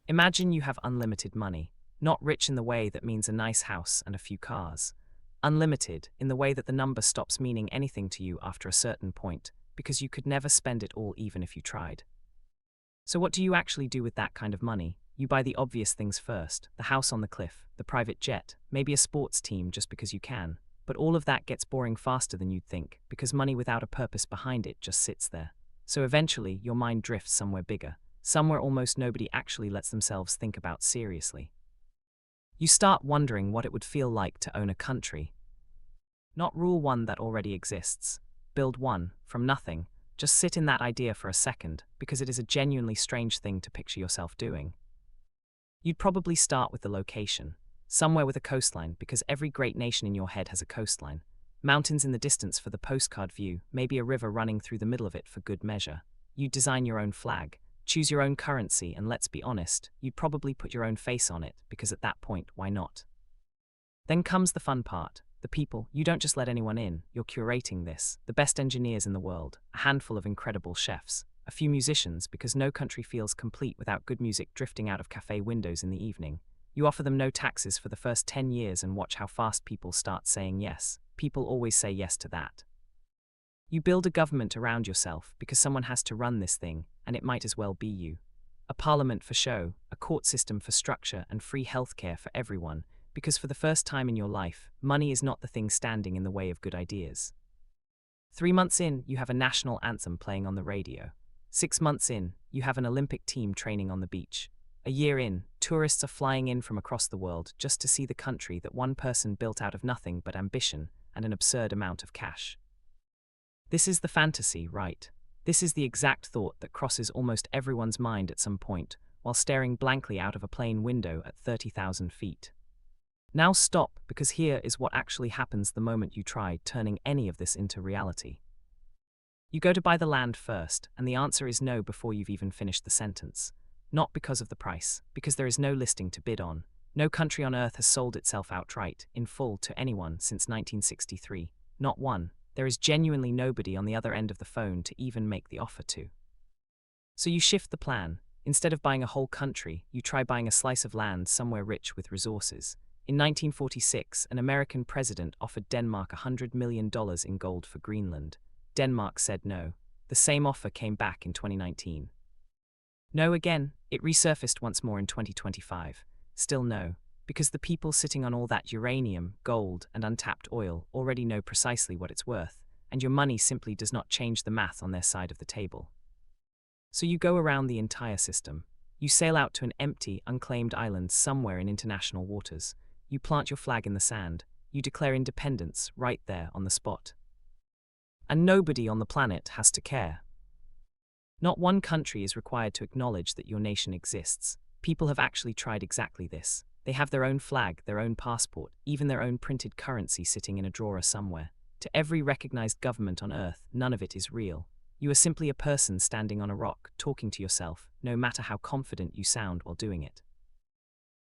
Imagine you have unlimited money, not rich in the way that means a nice house and a few cars. Unlimited in the way that the number stops meaning anything to you after a certain point, because you could never spend it all even if you tried. So what do you actually do with that kind of money? You buy the obvious things first, the house on the cliff, the private jet, maybe a sports team just because you can. But all of that gets boring faster than you'd think, because money without a purpose behind it just sits there. So eventually, your mind drifts somewhere bigger, somewhere almost nobody actually lets themselves think about seriously. You start wondering what it would feel like to own a country. Not rule one that already exists. Build one, from nothing. Just sit in that idea for a second, because it is a genuinely strange thing to picture yourself doing. You'd probably start with the location. Somewhere with a coastline, because every great nation in your head has a coastline. Mountains in the distance for the postcard view, maybe a river running through the middle of it for good measure. You'd design your own flag, choose your own currency, and let's be honest, you'd probably put your own face on it, because at that point, why not? Then comes the fun part. The people. You don't just let anyone in, you're curating this. The best engineers in the world, a handful of incredible chefs, a few musicians, because no country feels complete without good music drifting out of cafe windows in the evening. You offer them no taxes for the first 10 years and watch how fast people start saying yes. People always say yes to that. You build a government around yourself because someone has to run this thing, and it might as well be you. A parliament for show, a court system for structure, and free healthcare for everyone, because for the first time in your life, money is not the thing standing in the way of good ideas. 3 months in, you have a national anthem playing on the radio. 6 months in, you have an Olympic team training on the beach. A year in, tourists are flying in from across the world just to see the country that one person built out of nothing but ambition and an absurd amount of cash. This is the fantasy, right? This is the exact thought that crosses almost everyone's mind at some point, while staring blankly out of a plane window at 30,000 feet. Now stop, because here is what actually happens the moment you try turning any of this into reality. You go to buy the land first, and the answer is no before you've even finished the sentence. Not because of the price, because there is no listing to bid on. No country on earth has sold itself outright, in full, to anyone since 1963. Not one. There is genuinely nobody on the other end of the phone to even make the offer to. So you shift the plan. Instead of buying a whole country, you try buying a slice of land somewhere rich with resources. In 1946, an American president offered Denmark $100 million in gold for Greenland. Denmark said no. The same offer came back in 2019. No again. It resurfaced once more in 2025. Still no, because the people sitting on all that uranium, gold, and untapped oil already know precisely what it's worth, and your money simply does not change the math on their side of the table. So you go around the entire system. You sail out to an empty, unclaimed island somewhere in international waters. You plant your flag in the sand. You declare independence right there on the spot. And nobody on the planet has to care. Not one country is required to acknowledge that your nation exists. People have actually tried exactly this. They have their own flag, their own passport, even their own printed currency sitting in a drawer somewhere. To every recognized government on Earth, none of it is real. You are simply a person standing on a rock, talking to yourself, no matter how confident you sound while doing it.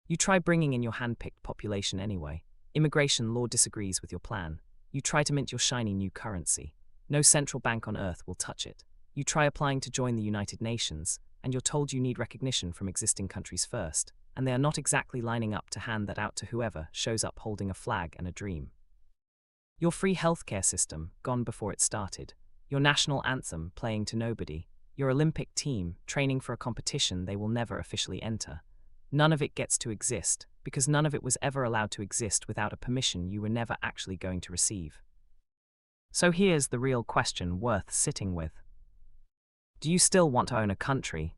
You try bringing in your hand-picked population anyway. Immigration law disagrees with your plan. You try to mint your shiny new currency. No central bank on Earth will touch it. You try applying to join the United Nations, and you're told you need recognition from existing countries first, and they are not exactly lining up to hand that out to whoever shows up holding a flag and a dream. Your free healthcare system, gone before it started. Your national anthem, playing to nobody. Your Olympic team, training for a competition they will never officially enter. None of it gets to exist, because none of it was ever allowed to exist without a permission you were never actually going to receive. So here's the real question worth sitting with. Do you still want to own a country?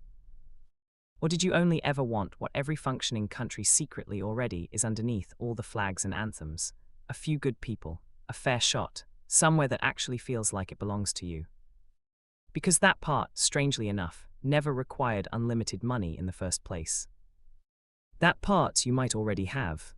Or did you only ever want what every functioning country secretly already is underneath all the flags and anthems? A few good people, a fair shot, somewhere that actually feels like it belongs to you. Because that part, strangely enough, never required unlimited money in the first place. That part you might already have.